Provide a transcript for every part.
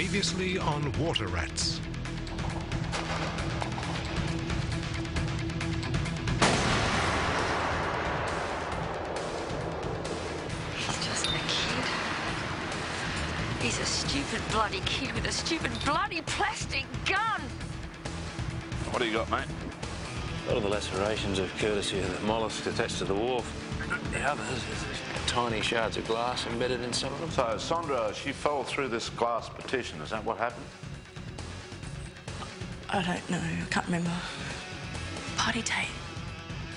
Previously on Water Rats. He's just a kid. He's a stupid bloody kid with a stupid bloody plastic gun. What do you got, mate? A lot of the lacerations of courtesy of the mollusks attached to the wharf. The others, there's tiny shards of glass embedded in some of them. So, Sandra, she fell through this glass partition. Is that what happened? I don't know. I can't remember. Party tape.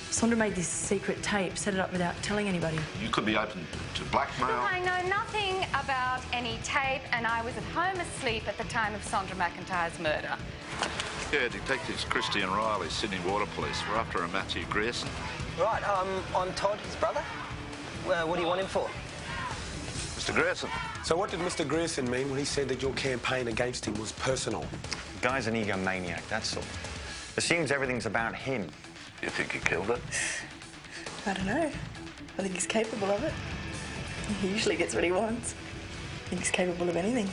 Sondra made this secret tape, set it up without telling anybody. You could be open to blackmail. I know nothing about any tape, and I was at home asleep at the time of Sondra McIntyre's murder. Yeah, Detectives Christie and Riley, Sydney Water Police. We're after a Matthew Grierson. Right, I'm Todd, his brother. Well, what do you want him for? Mr. Grierson. So what did Mr. Grierson mean when he said that your campaign against him was personal? The guy's an egomaniac, that's all. Assumes everything's about him. You think he killed her? I don't know. I think he's capable of it. He usually gets what he wants. I think he's capable of anything.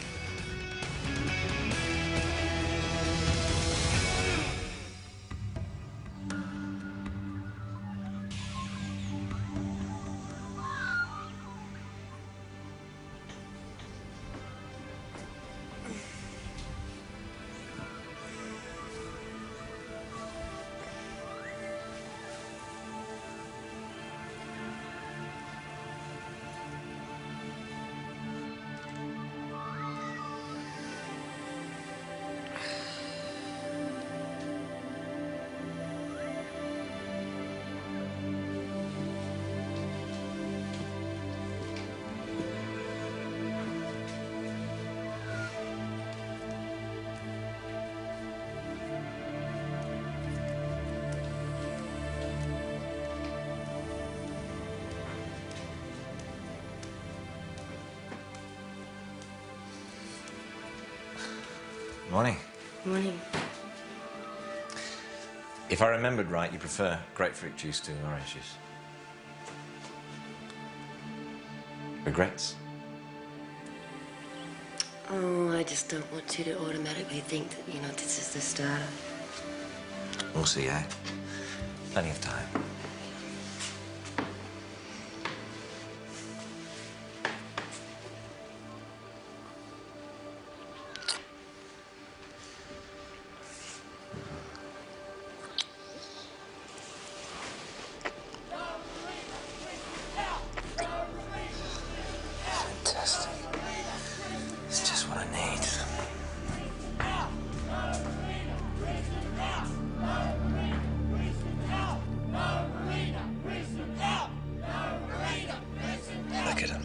Morning. Morning. If I remembered right, you prefer grapefruit juice to orange juice. Regrets? Oh, I just don't want you to automatically think that, this is the start. We'll see, eh? Plenty of time. Fantastic. It's just what I need. Look at him.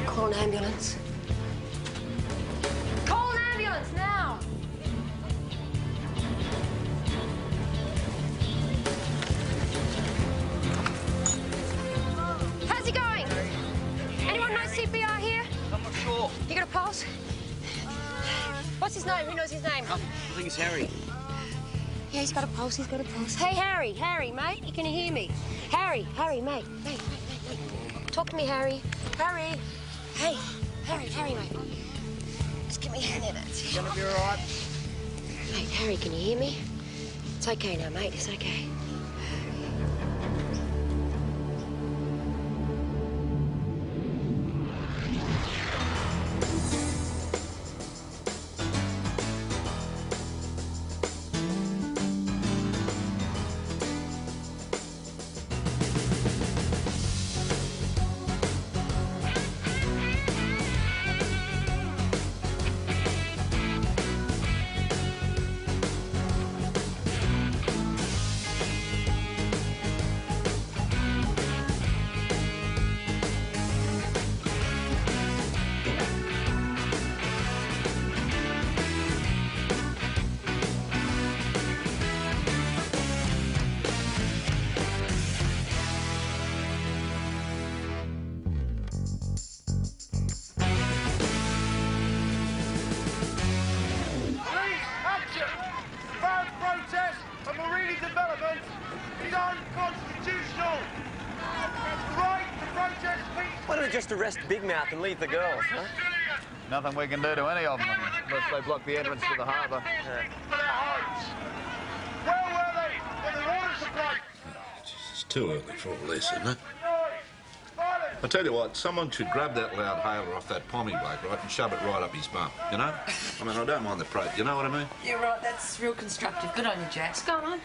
Call an ambulance. Call an ambulance now! How's he going? Anyone know CPR here? I'm not sure. You got a pulse? What's his name? Who knows his name? I think it's Harry. Yeah, he's got a pulse, he's got a pulse. Hey, Harry, mate, you can hear me? Harry, mate. Talk to me, Harry. Harry. Hey, Harry, mate. Just give me a hand there, that's Gonna be all right? Mate, Harry, can you hear me? It's okay now, mate, it's okay. unconstitutional. Right to protest peace. Why don't we just arrest Big Mouth and leave the girls, huh? Nothing we can do to any of them unless they block the entrance to the harbour. Where were they when the water supply? It's too early for all this, isn't it? I tell you what, someone should grab that loud hailer off that pommy bloke, right, and shove it right up his bum, you know? I mean, I don't mind the prate, you know what I mean? You're right, that's real constructive. Good on you, Jack. What's going on?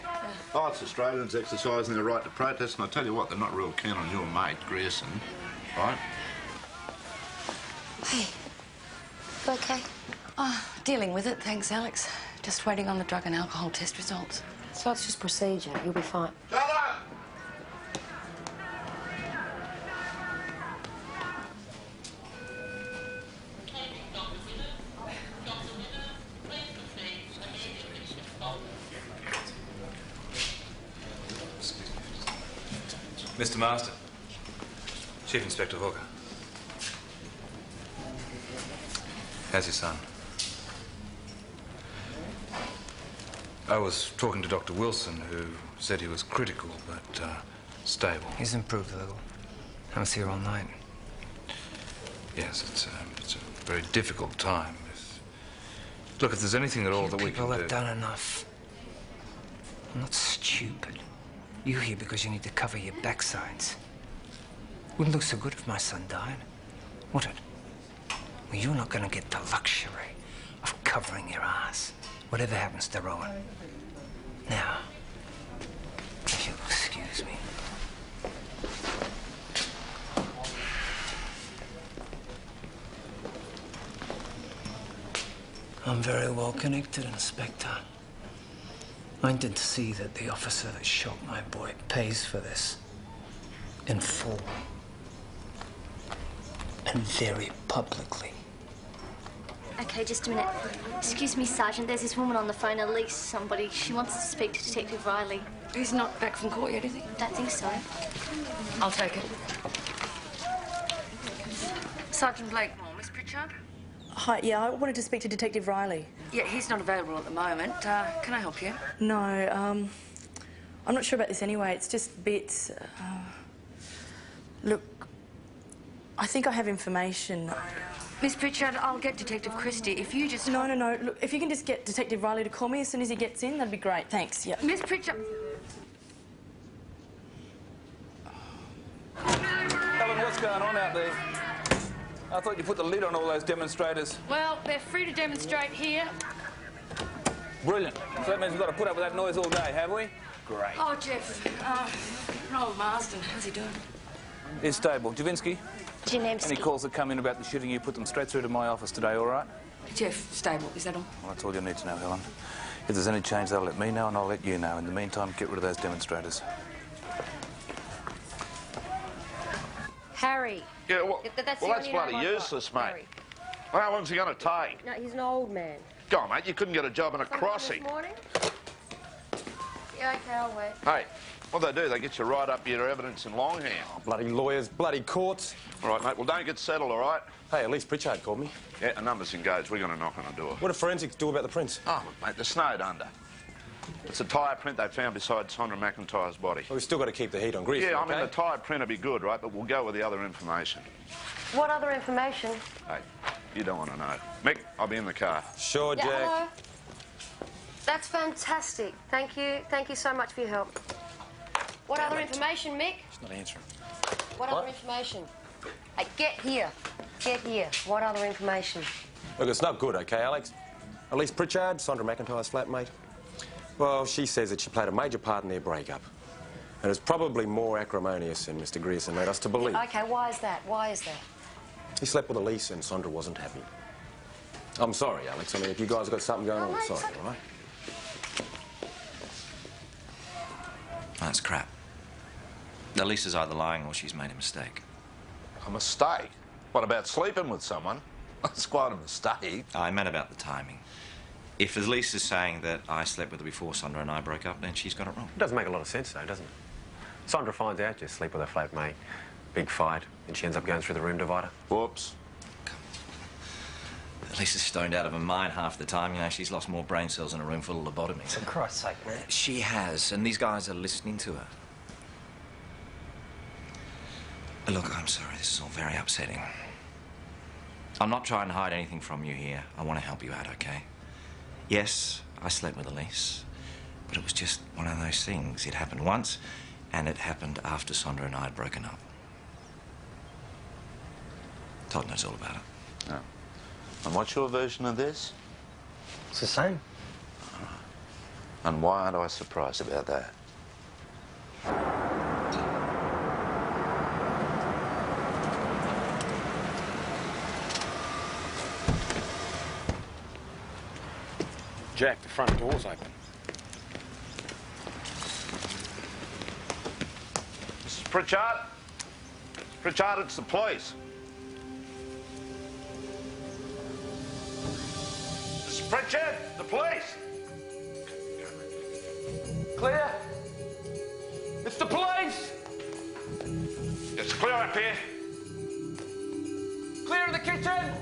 Oh, it's Australians exercising their right to protest, and I tell you what, they're not real keen on your mate, Grierson, right? Hey, you okay? Oh, dealing with it, thanks, Alex. Just waiting on the drug and alcohol test results. So it's just procedure. You'll be fine. Mr. Marston. Chief Inspector Hawker. How's your son? I was talking to Dr. Wilson, who said he was critical, but stable. He's improved a little. I was here all night. Yes, it's a very difficult time. Look, if there's anything at all that we can do... People have done enough. I'm not stupid. You're here because you need to cover your backsides. Wouldn't look so good if my son died, would it? Well, you're not going to get the luxury of covering your ass, whatever happens to Rowan. Now, if you'll excuse me. I'm very well connected, Inspector. I intend to see that the officer that shot my boy pays for this. In full. And very publicly. Okay, just a minute. Excuse me, Sergeant. There's this woman on the phone, Elise, somebody. She wants to speak to Detective Riley. He's not back from court yet, is he? Don't think so. I'll take it. Sergeant Blakemore, Miss Pritchard? Hi, yeah, I wanted to speak to Detective Riley. Yeah, he's not available at the moment. Can I help you? No, I'm not sure about this anyway. It's just bits. Look, I think I have information. Miss Pritchard, I'll get Detective Christie. If you just... No. Look, if you can just get Detective Riley to call me as soon as he gets in, that'd be great. Thanks, yeah. Miss Pritchard... Helen, what's going on out there? I thought you put the lid on all those demonstrators. Well, they're free to demonstrate here. Brilliant. So that means we've got to put up with that noise all day, have we? Great. Oh, Jeff. Roland Marsden, how's he doing? He's stable. Javinsky? Janemski. Any calls that come in about the shooting, you put them straight through to my office today, all right? Jeff, stable. Is that all? Well, that's all you need to know, Helen. If there's any change, they'll let me know and I'll let you know. In the meantime, get rid of those demonstrators. Harry. Yeah, well, That's bloody useless, mate. Harry. Well, how long's he going to take? No, he's an old man. Go on, mate, you couldn't get a job in a crossing. This morning? Yeah, okay, I'll wait. Hey, what they do, they get you right up your evidence in longhand. Oh, bloody lawyers, bloody courts. All right, mate, well, don't get settled, all right? Hey, at least Pritchard called me. Yeah, a number's engaged. We're going to knock on the door. What do forensics do about the prints? Oh, look, mate, they're snowed under. It's a tyre print they found beside Sondra McIntyre's body. Well, we've still got to keep the heat on Grease. Yeah, okay? I mean, the tyre print will be good, right? But we'll go with the other information. What other information? Hey, you don't want to know. Mick, I'll be in the car. Sure, Jack. Hello. That's fantastic. Thank you. Thank you so much for your help. What other information, Mick? She's not answering. What other information? Hey, get here. Get here. What other information? Look, it's not good, okay, Alex? At least Pritchard, Sondra McIntyre's flatmate. Well, she says that she played a major part in their breakup. And it's probably more acrimonious than Mr. Grierson led us to believe. Okay, why is that? Why is that? He slept with Elise and Sondra wasn't happy. I'm sorry, Alex. I mean, if you guys have got something going on, I'm sorry, all right? That's crap. Elise is either lying or she's made a mistake. A mistake? What about sleeping with someone? That's quite a mistake. I meant about the timing. If Elise is saying that I slept with her before Sondra and I broke up, then she's got it wrong. It doesn't make a lot of sense, though, doesn't it? Sondra finds out you sleep with her flatmate, big fight, and she ends up going through the room divider. Whoops. Elise is stoned out of her mind half the time. You know, she's lost more brain cells in a room full of lobotomies. For Christ's sake, man. She has, and these guys are listening to her. Look, I'm sorry. This is all very upsetting. I'm not trying to hide anything from you here. I want to help you out, okay? Yes, I slept with Elise, but it was just one of those things. It happened once, and it happened after Sondra and I had broken up. Todd knows all about it. Oh. And what's your version of this? It's the same. And why aren't I surprised about that? Jack, the front door's open. Mrs. Pritchard? Pritchard, it's the police. Mrs. Pritchard, the police! Clear? It's the police! It's clear up here. Clear in the kitchen!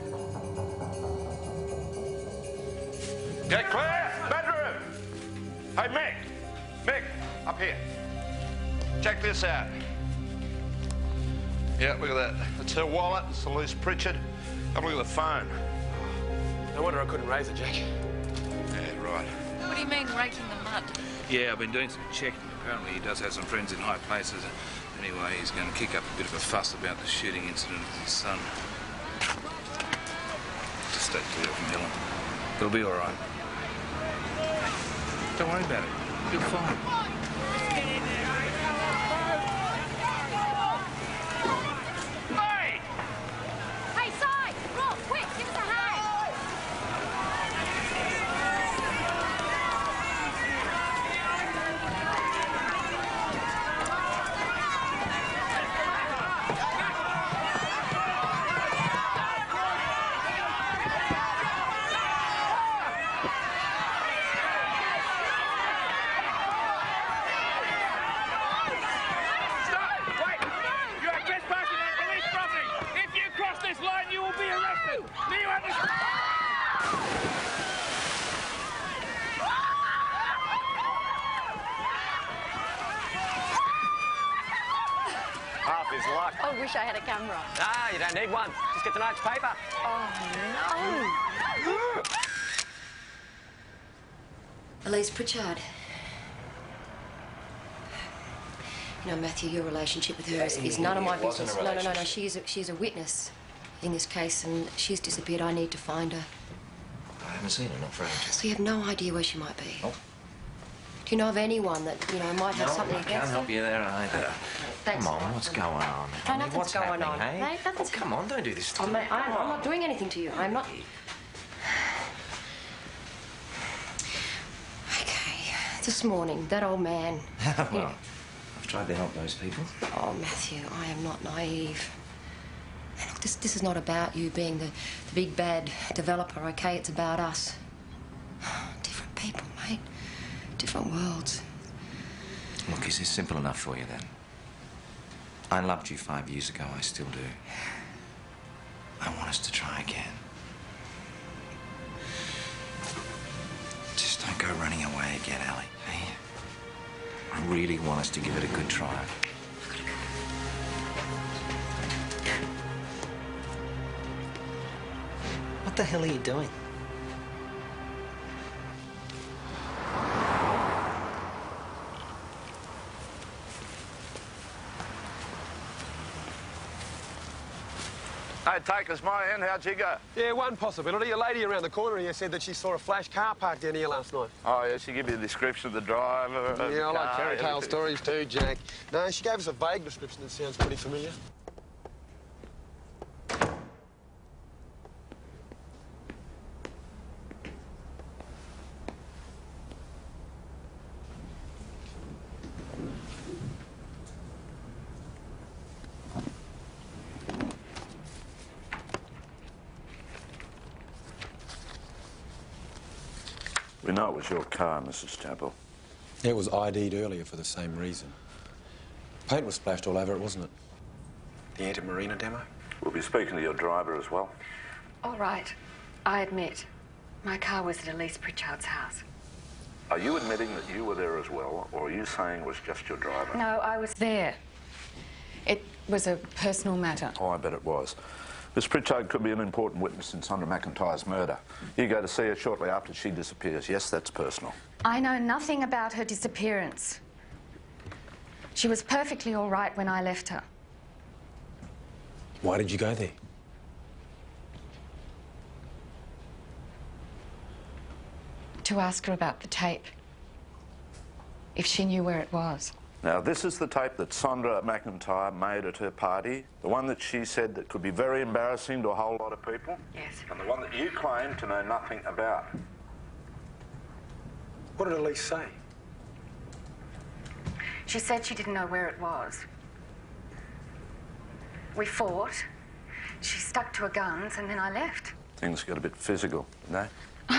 Get clear! Bedroom! Hey, Mick! Mick, up here. Check this out. Yeah, look at that. It's her wallet. It's Elise Pritchard. Have a look at the phone. No wonder I couldn't raise it, Jack. Yeah, right. What do you mean, raking the mud? Yeah, I've been doing some checking. Apparently he does have some friends in high places. Anyway, he's going to kick up a bit of a fuss about the shooting incident with his son. Just stay clear from Helen. It'll be all right. Don't worry about it. You'll be fine. Hey! Hey, Si! Rob, quick, give us a hand! Half his luck. I wish I had a camera. Ah, you don't need one. Just get tonight's paper. Oh, no. Elise Pritchard. You know, Matthew, your relationship with her is none of my business. No. She's a witness in this case, and she's disappeared. I need to find her. I haven't seen her, not for ages. So you have no idea where she might be? Oh. Do you know of anyone that, you know, might have something against her? I can't help you there either. Thanks. Come on, what's going on? No, nothing's what's going happening, on. Hey? Mate, nothing's... Oh, come on, don't do this to Oh, me. mate, I'm not doing anything to you. I'm not... Okay, this morning, that old man... Well, I've tried to help those people. Oh, Matthew, I am not naive. And look, this is not about you being the big bad developer, okay? It's about us. Different people, mate. Different worlds. Look, is this simple enough for you, then? I loved you 5 years ago. I still do. I want us to try again. Just don't go running away again, Ellie, hey? I really want us to give it a good try. What the hell are you doing? Hey, Takers, my end, how'd you go? Yeah, one possibility. A lady around the corner here said that she saw a flash car parked down here last night. Oh, yeah, she gave you a description of the driver. Of Yeah, I the like car, fairy tale everything. stories too, Jack. No, she gave us a vague description that sounds pretty familiar. We know it was your car, Mrs. Chapel. It was ID'd earlier for the same reason. Paint was splashed all over it, wasn't it? The anti-marina demo? We'll be speaking to your driver as well. All right. I admit, my car was at Elise Pritchard's house. Are you admitting that you were there as well, or are you saying it was just your driver? No, I was there. It was a personal matter. Oh, I bet it was. Miss Pritchard could be an important witness in Sondra McIntyre's murder. You go to see her shortly after she disappears. Yes, that's personal. I know nothing about her disappearance. She was perfectly all right when I left her. Why did you go there? To ask her about the tape. If she knew where it was. Now, this is the tape that Sondra McIntyre made at her party, the one that she said that could be very embarrassing to a whole lot of people. Yes. And the one that you claim to know nothing about. What did Elise say? She said she didn't know where it was. We fought. She stuck to her guns and then I left. Things got a bit physical, didn't they?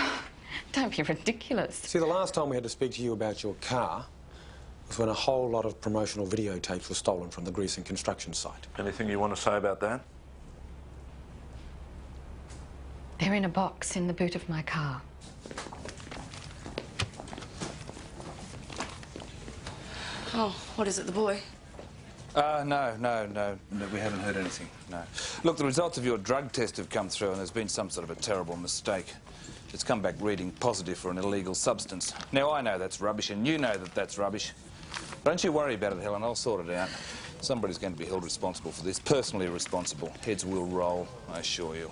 Don't be ridiculous. See, the last time we had to speak to you about your car was when a whole lot of promotional videotapes were stolen from the Grease and construction site. Anything you want to say about that? They're in a box in the boot of my car. Oh, what is it, the boy? No, we haven't heard anything, no. Look, the results of your drug test have come through and there's been some sort of a terrible mistake. It's come back reading positive for an illegal substance. Now, I know that's rubbish and you know that that's rubbish. Don't you worry about it, Helen, I'll sort it out. Somebody's going to be held responsible for this, personally responsible. Heads will roll, I assure you.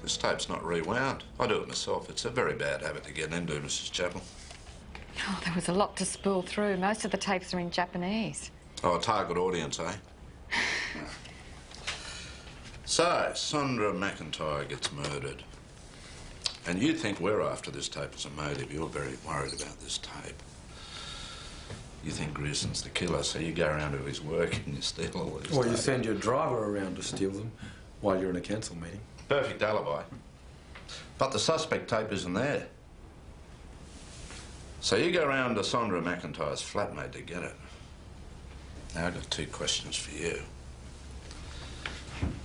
This tape's not rewound. I do it myself. It's a very bad habit to get into, Mrs. Chappell. Oh, there was a lot to spool through. Most of the tapes are in Japanese. Oh, a target audience, eh? So, Sondra McIntyre gets murdered. And you think we're after this tape as a motive. You're very worried about this tape. You think Grierson's the killer, so you go around to his work and you steal all these Well, tapes. you send your driver around to steal them while you're in a council meeting. Perfect alibi. But the suspect tape isn't there. So you go round to Sondra McIntyre's flatmate to get it. Now, I've got two questions for you.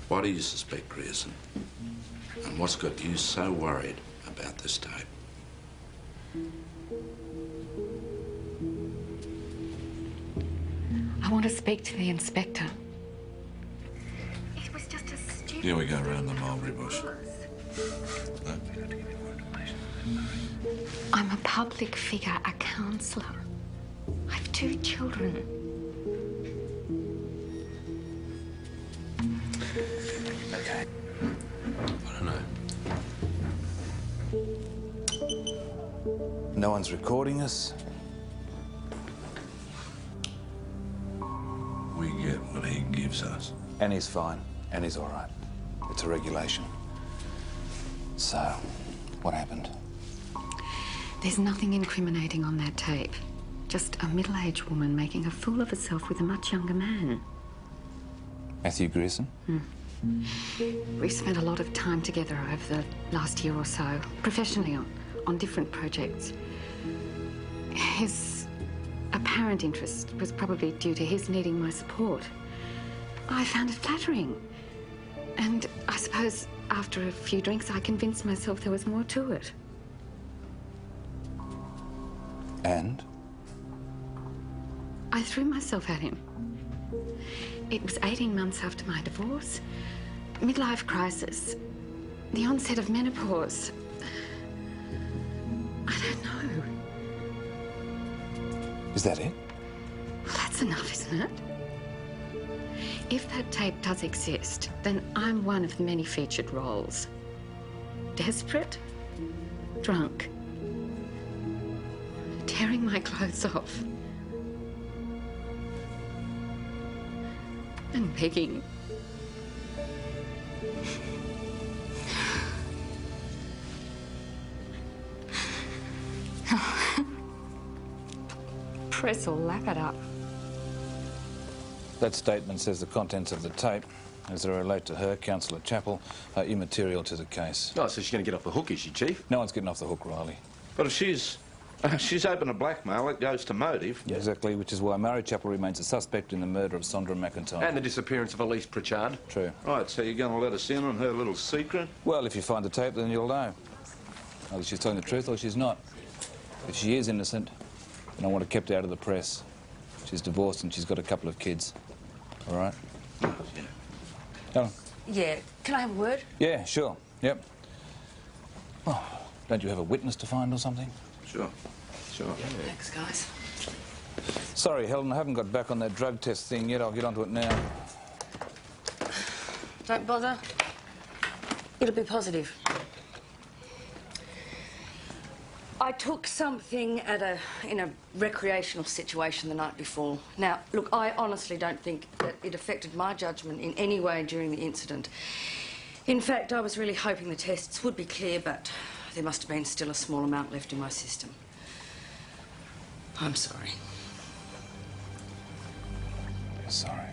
Why do you suspect Grierson? And what's got you so worried about this tape? I want to speak to the inspector. It was just a stupid... Here we go round the mulberry bush. No? I'm a public figure, a counsellor. I have 2 children. Okay. I don't know. No one's recording us. We get what he gives us. Annie's fine. Annie's all right. It's a regulation. So, what happened? There's nothing incriminating on that tape. Just a middle-aged woman making a fool of herself with a much younger man. Matthew Grierson? We've spent a lot of time together over the last year or so, professionally on different projects. His apparent interest was probably due to his needing my support. I found it flattering. And I suppose after a few drinks, I convinced myself there was more to it. And? I threw myself at him. It was 18 months after my divorce, midlife crisis, the onset of menopause. I don't know. Is that it? Well, that's enough, isn't it? If that tape does exist, then I'm one of the many featured roles. Desperate, drunk, tearing my clothes off, and begging. Press or lap it up. That statement says the contents of the tape, as they relate to her, Councillor Chappell, are immaterial to the case. Oh, so she's going to get off the hook, is she, Chief? No one's getting off the hook, Riley. But if she's open to blackmail, it goes to motive. Yeah. Exactly, which is why Murray Chappell remains a suspect in the murder of Sondra McIntyre. And the disappearance of Elise Pritchard. True. Right, so you're going to let us in on her little secret? Well, if you find the tape, then you'll know. Either she's telling the truth or she's not. If she is innocent, And I want her kept out of the press. She's divorced and she's got a couple of kids. All right? Yeah. Helen? Yeah. Can I have a word? Yeah, sure. Yep. Oh, don't you have a witness to find or something? Sure. Sure. Thanks, guys. Sorry, Helen, I haven't got back on that drug test thing yet. I'll get onto it now. Don't bother. It'll be positive. I took something in a recreational situation the night before. Now, look, I honestly don't think that it affected my judgment in any way during the incident. In fact, I was really hoping the tests would be clear, but there must have been still a small amount left in my system. I'm sorry. You're sorry.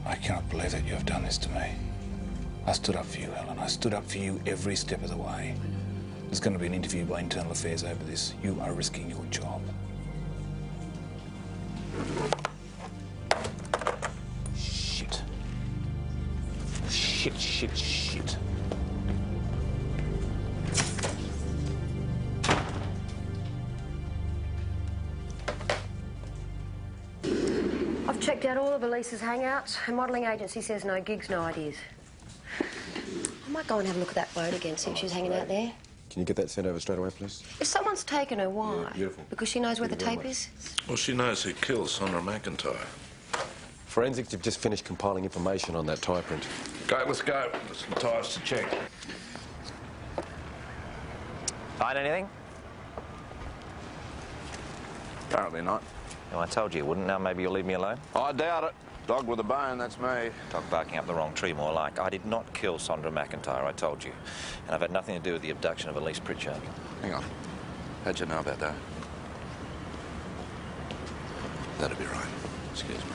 I cannot believe that you have done this to me. I stood up for you, Helen. I stood up for you every step of the way. There's going to be an interview by Internal Affairs over this. You are risking your job. Shit. Shit, shit, shit. I've checked out all of Elise's hangouts. Her modelling agency says no gigs, no ideas. I might go and have a look at that boat again, see if she's hanging out there. Can you get that sent over straight away, please? If someone's taken her, why? Yeah, beautiful. Because she knows where the Thank you very tape is? Well, she knows who killed Sondra McIntyre. Forensics have just finished compiling information on that tie print. Okay, let's go. There's some tyres to check. Find anything? Apparently not. No, I told you you wouldn't. Now maybe you'll leave me alone? I doubt it. Dog with a bone, that's me. Dog barking up the wrong tree, more like. I did not kill Sondra McIntyre, I told you. And I've had nothing to do with the abduction of Elise Pritchard. Hang on. How'd you know about that? That'd be right. Excuse me.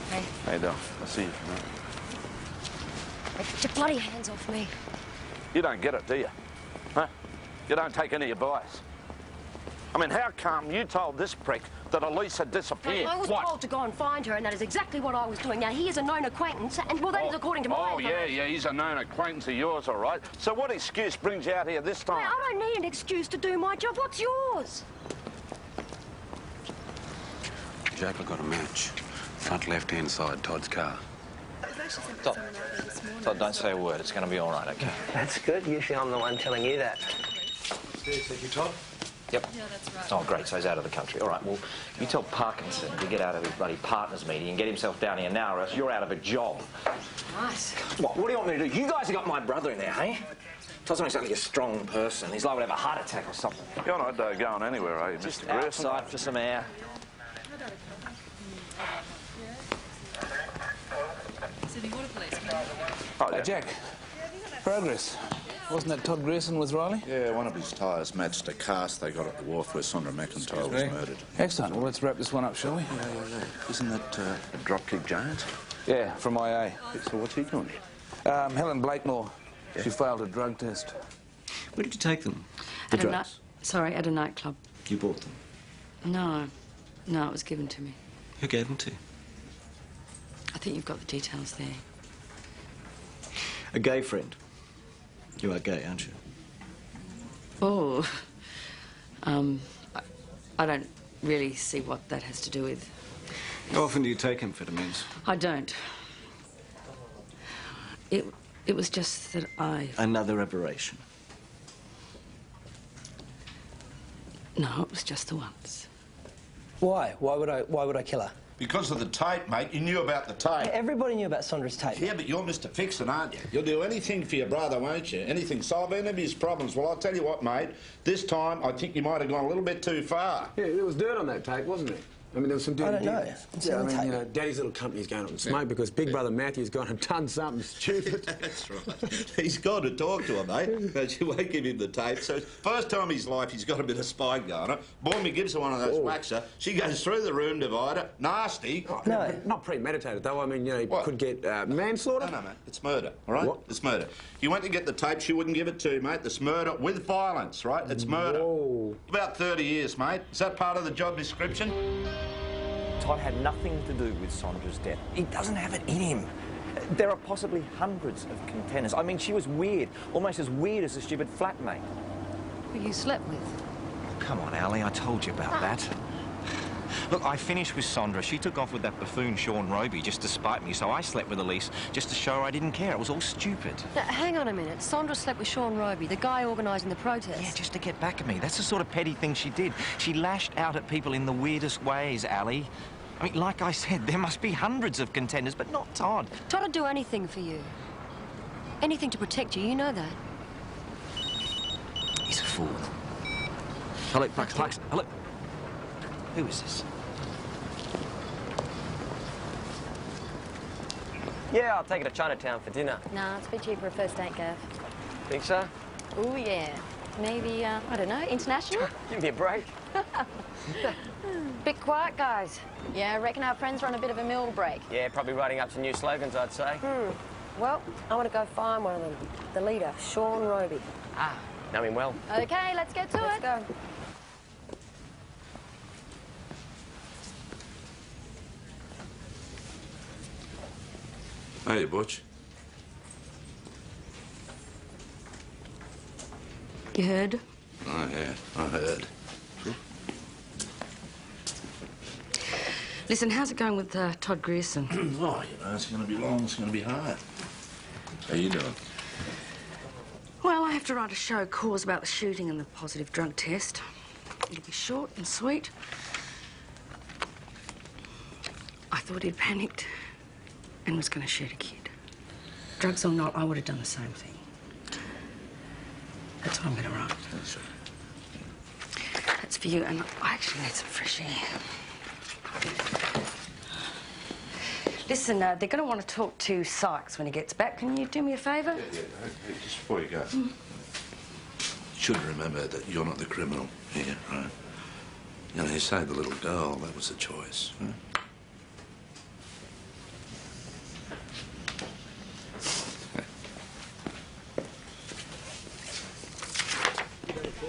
Hey. Hey, Del. I'll see you for now. Get your bloody hands off me. You don't get it, do you? Huh? You don't take any advice. I mean, how come you told this prick that Elise had disappeared? I was told to go and find her, and that is exactly what I was doing. Now, he is a known acquaintance, and, well, that is according to my information. Yeah, he's a known acquaintance of yours, all right. So what excuse brings you out here this time? Hey, I don't need an excuse to do my job. What's yours? Jack, I got a match. Front left-hand side, Todd's car. Todd, don't say a word. It's going to be all right, OK? That's good. Usually I'm the one telling you that. Thank you, Todd. Yep. Yeah, that's right. Oh, great. So he's out of the country. All right, well, you tell Parkinson to get out of his bloody partners meeting and get himself down here now, or else you're out of a job. Nice. What do you want me to do? You guys have got my brother in there, hey? Todd's not exactly a strong person. He's liable to have a heart attack or something. You're not going anywhere, are you, Just Mr. Grayson? outside for some air. Oh, yeah. Jack. Progress. Wasn't that Todd Grayson with Riley? Yeah, one of his tyres matched a cast they got at the wharf where Sondra McIntyre was murdered. Excellent. Well, let's wrap this one up, shall we? Yeah. Isn't that Dropkick Jones? Yeah, from IA. So what's he doing? Helen Blakemore. Yeah. She failed a drug test. Where did you take them? The drugs? Sorry, at a nightclub. You bought them? No. No, it was given to me. Who gave them to you? I think you've got the details there. A gay friend. You are gay, aren't you? Oh. I don't really see what that has to do with... How often do you take amphetamines? I don't. It was just that I... Another aberration? No, it was just the once. Why? Why would I kill her? Because of the tape, mate. You knew about the tape. Yeah, everybody knew about Sondra's tape. Yeah, but you're Mr. Fixin', aren't you? You'll do anything for your brother, won't you? Anything. Solve any of his problems. Well, I'll tell you what, mate. This time, I think you might have gone a little bit too far. Yeah, there was dirt on that tape, wasn't there? I mean, there was some dirty... I don't know. Yeah, I mean, you know, Daddy's little company's going up in smoke because Big Brother Matthew's gone and done something stupid. That's right. He's got to talk to her, mate. But you won't give him the tape. So, first time in his life, he's got a bit of spine going on. Boy, gives her one of those waxer. She goes through the room divider. Nasty. Oh, no. Not premeditated, though. I mean, you know, you could get manslaughter. No, mate. It's murder, all right? What? It's murder. You went to get the tape, she wouldn't give it to you, mate. It's murder with violence, right? It's murder. Whoa. About 30 years, mate. Is that part of the job description? Todd had nothing to do with Sondra's death. He doesn't have it in him. There are possibly hundreds of contenders. I mean, she was weird, almost as weird as a stupid flatmate. Who you slept with? Come on, Ali, I told you about that. Look, I finished with Sondra. She took off with that buffoon Sean Roby just to spite me, so I slept with Elise just to show her I didn't care. It was all stupid. Now, hang on a minute. Sondra slept with Sean Roby, the guy organising the protest. Yeah, just to get back at me. That's the sort of petty thing she did. She lashed out at people in the weirdest ways, Ali. I mean, like I said, there must be hundreds of contenders, but not Todd. Todd would do anything for you. Anything to protect you, you know that. He's a fool. Hello, Bucks. Hello. Who is this? Yeah, I'll take it to Chinatown for dinner. Nah, it's a bit cheaper a first date, Gav. Think so? Oh, yeah. Maybe, I don't know, international? Give me a break. Bit quiet, guys. Yeah, I reckon our friends are on a bit of a mill break. Yeah, probably writing up some new slogans, I'd say. Well, I want to go find one of them. The leader, Sean Roby. Ah, know him well. Okay, let's get to it. Let's go. Hey, Butch. You heard? Oh, yeah, I heard. Listen, how's it going with Todd Grierson? Oh, you know, it's going to be long, it's going to be hard. How you doing? Well, I have to write a show cause about the shooting and the positive drug test. It'll be short and sweet. I thought he'd panicked and was going to shoot a kid. Drugs or not, I would have done the same thing. That's what I'm going to write. That's for you, and I actually need some fresh air. Listen, they're going to want to talk to Sykes when he gets back. Can you do me a favour? Yeah. Hey, just before you go, you should remember that you're not the criminal here, right? You know, you saved the little girl. That was the choice, right?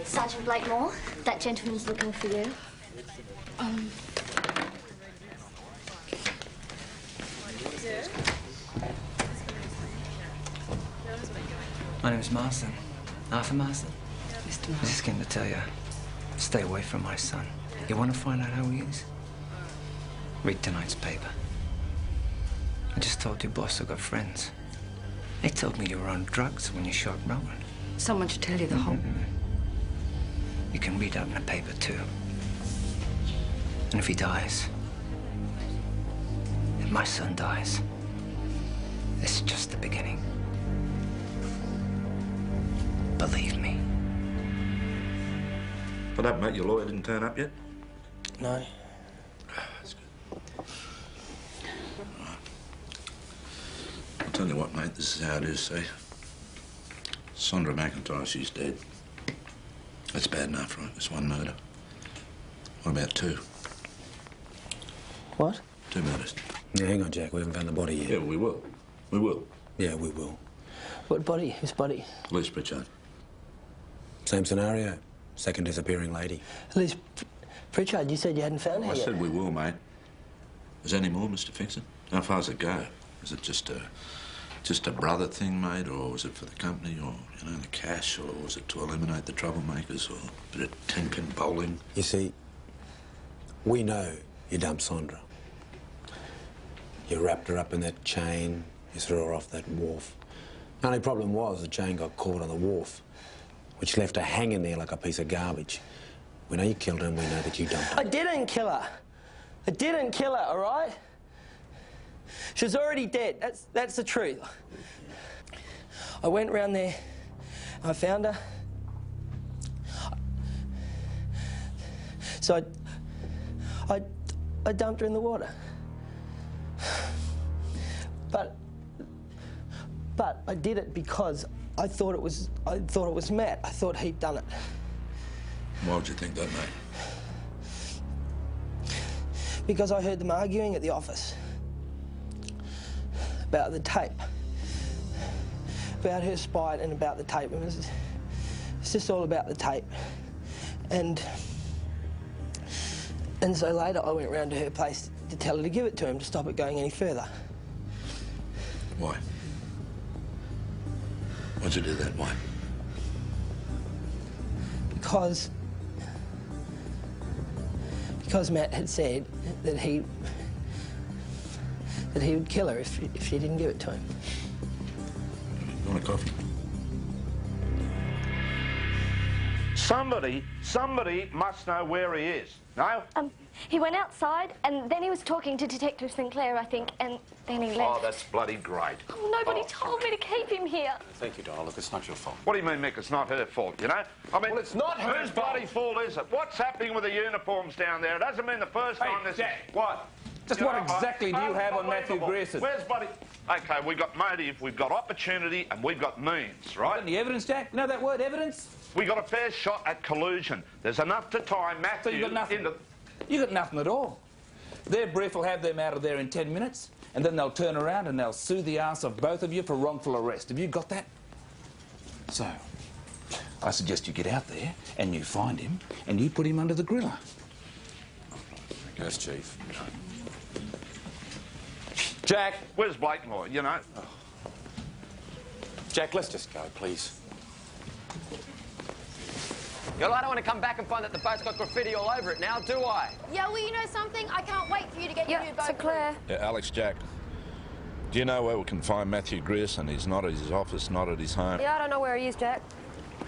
Sergeant Blakemore, that gentleman's looking for you. My name's Marston. Arthur Marston. Mr. I just came to tell you, stay away from my son. You want to find out how he is? Read tonight's paper. I just told your boss I got friends. They told me you were on drugs when you shot Rowan. Someone should tell you the whole... You can read out in the paper, too. And if he dies, if my son dies, it's just the beginning. Believe me. What happened, mate? Your lawyer didn't turn up yet? No. That's good. Right. I'll tell you what, mate, this is how it is, see? Sondra McIntyre, she's dead. That's bad enough, right? It's one murder. What about two? What? 2 murders. Yeah, hang on, Jack. We haven't found the body yet. Yeah, we will. We will. Yeah, we will. What body? Whose body? Elise Pritchard. Same scenario. Second disappearing lady. Elise Pritchard, you said you hadn't found her I yet. said we will, mate. Is there any more, Mr. Fixon? How far does it go? Is it just a brother thing, mate, or was it for the company, or, you know, the cash, or was it to eliminate the troublemakers, or a bit of 10-pin bowling? You see, we know you dumped Sondra. You wrapped her up in that chain, you threw her off that wharf. The only problem was the chain got caught on the wharf, which left her hanging there like a piece of garbage. We know you killed her and we know that you dumped her. I didn't kill her. I didn't kill her, all right? She was already dead. That's the truth. I went round there. I found her. So I dumped her in the water. But I did it because I thought it was Matt. I thought he'd done it. Why would you think that, mate? Because I heard them arguing at the office about the tape, about her spite and about the tape. It's just all about the tape. And so later I went round to her place to tell her to give it to him to stop it going any further. Why? Why'd you do that? Why? Because Matt had said that he would kill her if she didn't give it to him. You want a coffee? Somebody must know where he is. No? He went outside and then he was talking to Detective Sinclair, I think, and then he left. Oh, that's bloody great. Oh, nobody told me to keep him here. Thank you, Donna. Look, it's not your fault. What do you mean, Mick? It's not her fault, you know? I mean, Well, it's not her whose fault. bloody fault is it? What's happening with the uniforms down there? It doesn't mean the first time this... Jack. What? Just You what know, exactly do you have on Matthew unbelievable. Grierson? Where's bloody... OK, we've got motive, we've got opportunity, and we've got means, right? Got any evidence, Jack? You know that word, evidence? We got a fair shot at collusion. There's enough to tie Matthew... So you got nothing? into... You got nothing at all. Their brief will have them out of there in 10 minutes, and then they'll turn around and they'll sue the arse of both of you for wrongful arrest. Have you got that? So, I suggest you get out there and you find him and you put him under the griller. Yes, Chief. Jack! Where's Blakemore, you know? Oh. Jack, let's just go, please. Well, I don't want to come back and find that the boat's got graffiti all over it now, do I? Yeah, well, you know something? I can't wait for you to get your new boat. Yeah, Alex, Jack, do you know where we can find Matthew Grierson? He's not at his office, not at his home. Yeah, I don't know where he is, Jack.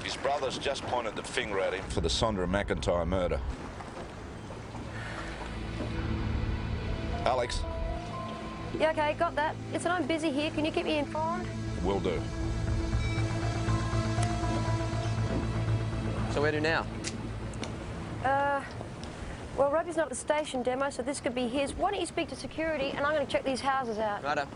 His brother's just pointed the finger at him for the Sondra McIntyre murder. Alex? Yeah, OK, got that. Listen, I'm busy here. Can you keep me informed? Will do. So where to now? Well, Robbie's not at the station demo, so this could be his. Why don't you speak to security, and I'm going to check these houses out. Righto.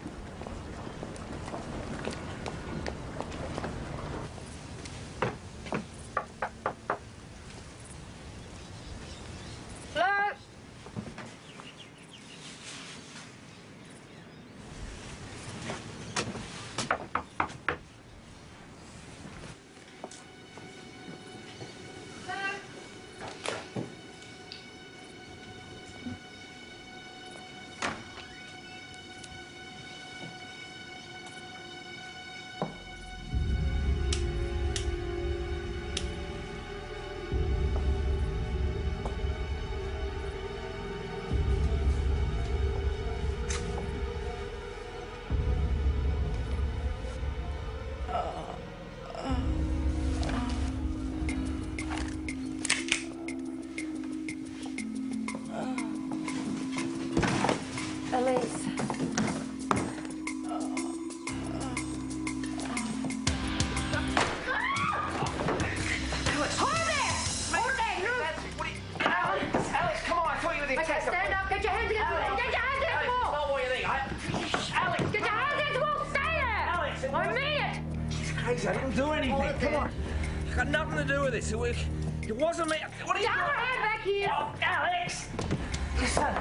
Hello? Elise. Alex, come on, I thought you were the Okay, stand up. Get your hands against the wall. Get your hands against the wall. Not what you think. Alex! Get your hands against the wall. Stay there. Alex! I mean it. It's crazy. I didn't do anything. Come on. It's got nothing to do with this. It wasn't me. What are you Get your hand back here. Oh, Alex! Listen.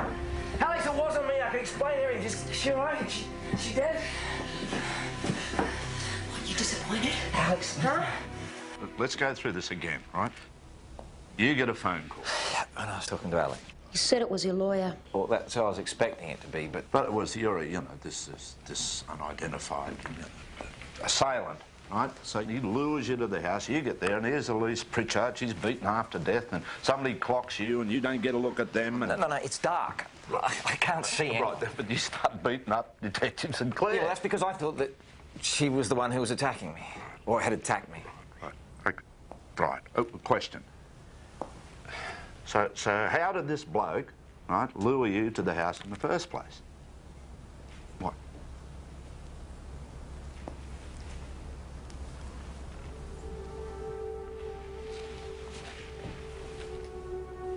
Alex, it wasn't me. I can explain everything. Is she all right? She dead? Are you disappointed? Alex, huh? Look, let's go through this again, right? You get a phone call. And I was talking to Alex. You said it was your lawyer. Well, that's how I was expecting it to be, but... But it was this unidentified assailant, right? So he lures you to the house, you get there, and here's Elise Pritchard, she's beaten half to death, and somebody clocks you, and you don't get a look at them, and... No, it's dark. I can't see anything. Right, but you start beating up Detective Sinclair. Yeah, well, that's because I thought that she was the one who was attacking me, or had attacked me. Right. Question. So how did this bloke, right, lure you to the house in the first place? What?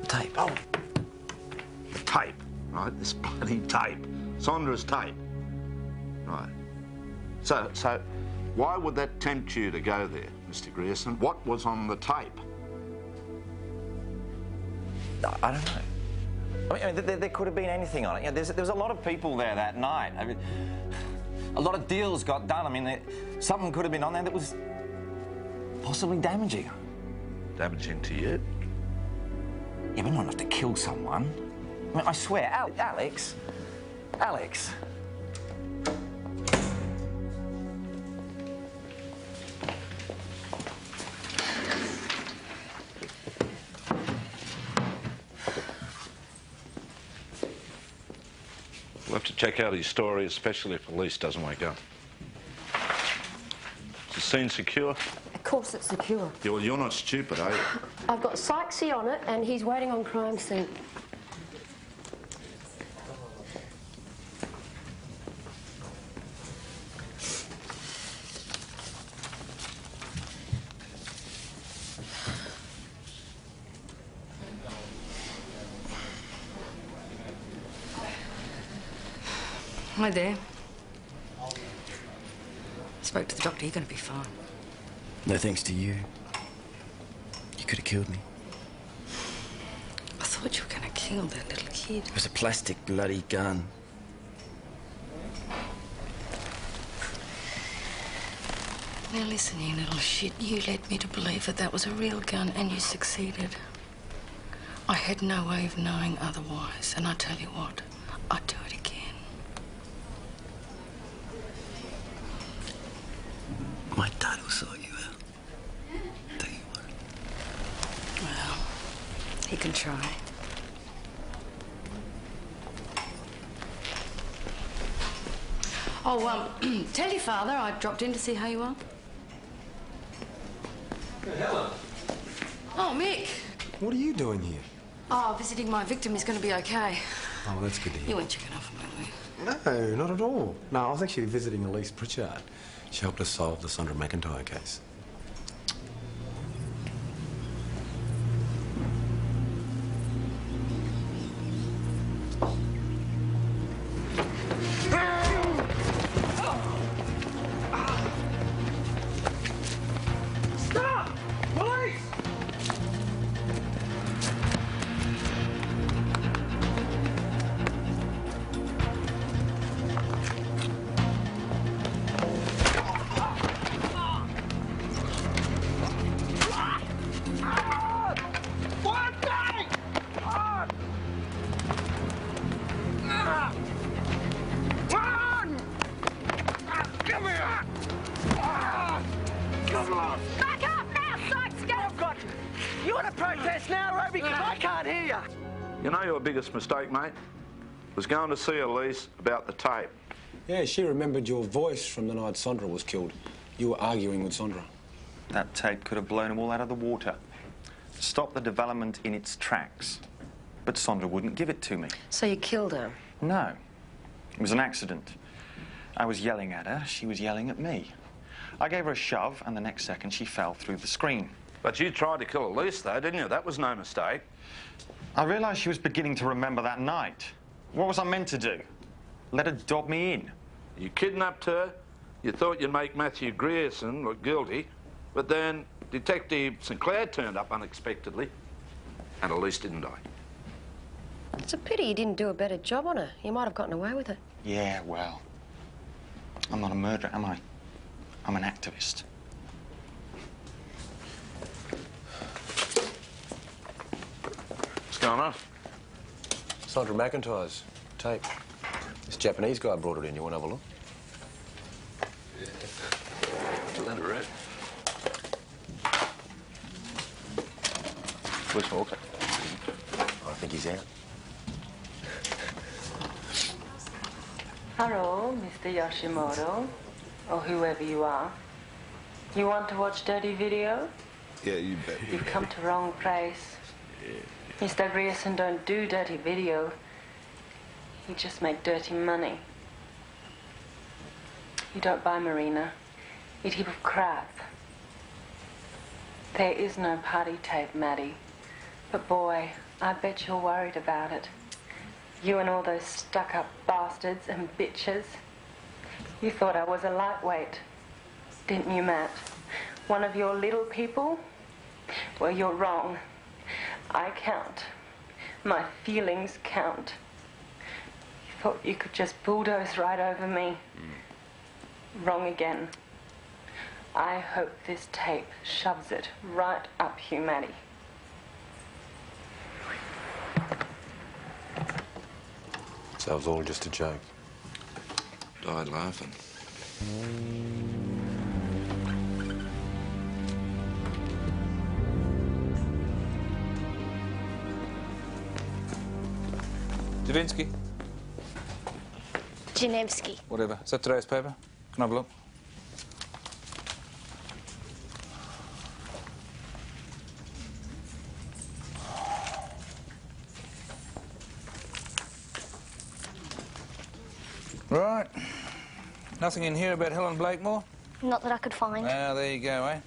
Tape. Oh. The tape, right? This bloody tape. Sondra's tape. Right. So why would that tempt you to go there, Mr. Grierson? What was on the tape? I don't know. I mean, there could have been anything on it. You know, there was a lot of people there that night. I mean, a lot of deals got done. I mean, something could have been on there that was possibly damaging. Damaging to you? Yeah, but not enough to kill someone. I mean, I swear, Alex. to check out his story, especially if Elise doesn't wake up. Is the scene secure? Of course it's secure. Yeah, well, you're not stupid, are you? I've got Sykesy on it and he's waiting on crime scene. Hi there. Spoke to the doctor. You're going to be fine. No thanks to you. You could have killed me. I thought you were going to kill that little kid. It was a plastic bloody gun. Now listen, you little shit. You led me to believe that that was a real gun, and you succeeded. I had no way of knowing otherwise, and I tell you what, I'd do it again. My dad will sort you out. Tell you what. Well, he can try. Oh, tell your father I dropped in to see how you are. Helen. Oh, Mick. What are you doing here? Oh, visiting my victim is going to be okay. Oh, well, that's good to hear. You weren't checking off me, were you? No, not at all. No, I was actually visiting Elise Pritchard. She helped us solve the Sondra McIntyre case. Stop! Police! Come here! Come on! Back up now, Sykes! I've got you. You want to protest now, Roby? Because I can't hear you. You know your biggest mistake, mate? Was going to see Elise about the tape. Yeah, she remembered your voice from the night Sondra was killed. You were arguing with Sondra. That tape could have blown them all out of the water. Stopped the development in its tracks. But Sondra wouldn't give it to me. So you killed her? No. It was an accident. I was yelling at her, she was yelling at me. I gave her a shove, and the next second she fell through the screen. But you tried to kill Elise, though, didn't you? That was no mistake. I realised she was beginning to remember that night. What was I meant to do? Let her dob me in? You kidnapped her. You thought you'd make Matthew Grierson look guilty. But then Detective Sinclair turned up unexpectedly. And Elise didn't die. It's a pity you didn't do a better job on her. You might have gotten away with it. Yeah, well, I'm not a murderer, am I? I'm an activist. What's going on? Sondra McIntyre's tape. This Japanese guy brought it in. You want to have a look? Let it read. Where's Walker? I think he's out. Hello, Mr. Yoshimoto, or whoever you are. You want to watch dirty video? Yeah, you bet. You've come to wrong place. Mr. Grierson don't do dirty video. You just make dirty money. You don't buy Marina. Eat heap of crap. There is no party tape, Maddie. But boy, I bet you're worried about it. You and all those stuck-up bastards and bitches. You thought I was a lightweight, didn't you, Matt? One of your little people? Well, you're wrong. I count. My feelings count. You thought you could just bulldoze right over me. Wrong again. I hope this tape shoves it right up humanity. So it was all just a joke. Died laughing. Davinsky. Janevsky. Whatever. Is that today's paper? Can I have a look? Right. Nothing in here about Helen Blakemore? Not that I could find. Ah, there you go, eh?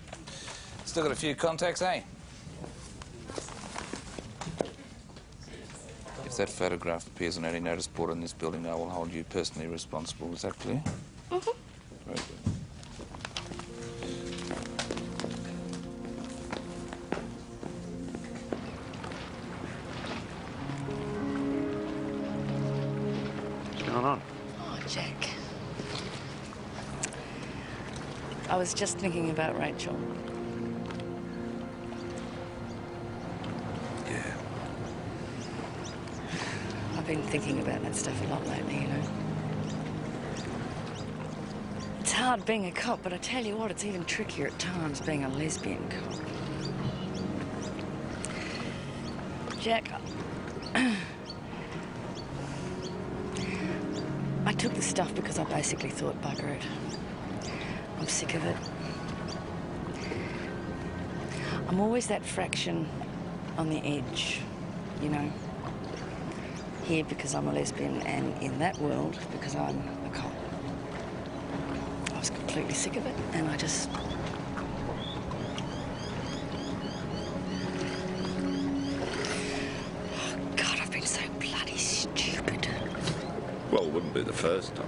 Still got a few contacts, eh? If that photograph appears on any notice board in this building, I will hold you personally responsible. Is that clear? Mm-hmm. Very good. What's going on? Oh, Jack. I was just thinking about Rachel. Yeah. I've been thinking about that stuff a lot lately, you know. It's hard being a cop, but I tell you what, it's even trickier at times being a lesbian cop. Jack, I took the stuff because I basically thought, bugger it. I'm sick of it. I'm always that fraction on the edge, you know. Here because I'm a lesbian, and in that world because I'm a cop. I was completely sick of it, and I just... Oh, God, I've been so bloody stupid. Well, it wouldn't be the first time.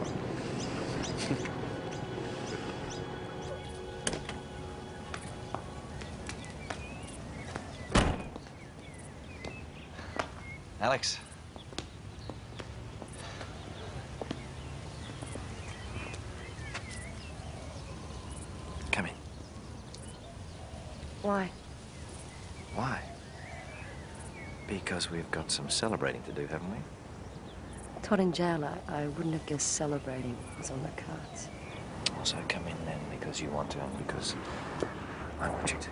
Alex. Come in. Why? Why? Because we've got some celebrating to do, haven't we? Todd in jail, I wouldn't have guessed celebrating was on the cards. Also come in then because you want to and because I want you to.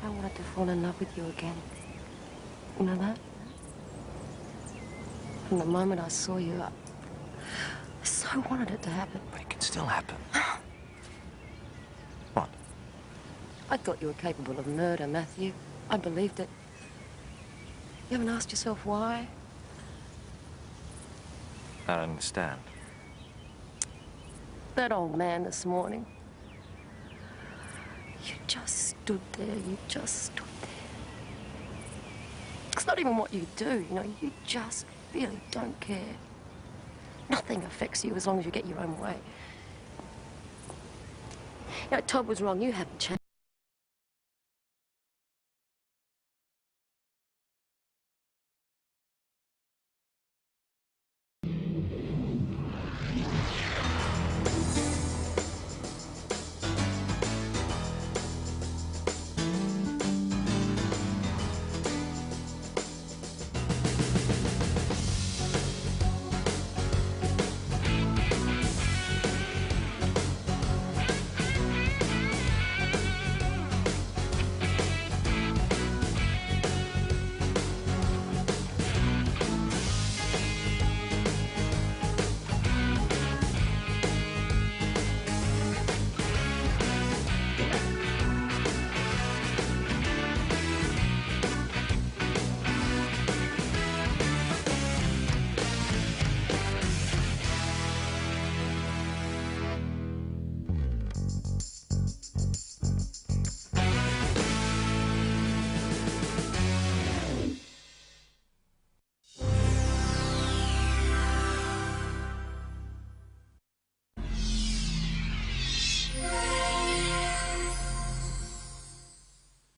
I wanted to fall in love with you again. You know that? From the moment I saw you, I so wanted it to happen. But it can still happen. I thought you were capable of murder, Matthew. I believed it. You haven't asked yourself why? I don't understand. That old man this morning. You just stood there. You just stood there. It's not even what you do, you know. You just really don't care. Nothing affects you as long as you get your own way. You know, Todd was wrong. You haven't changed.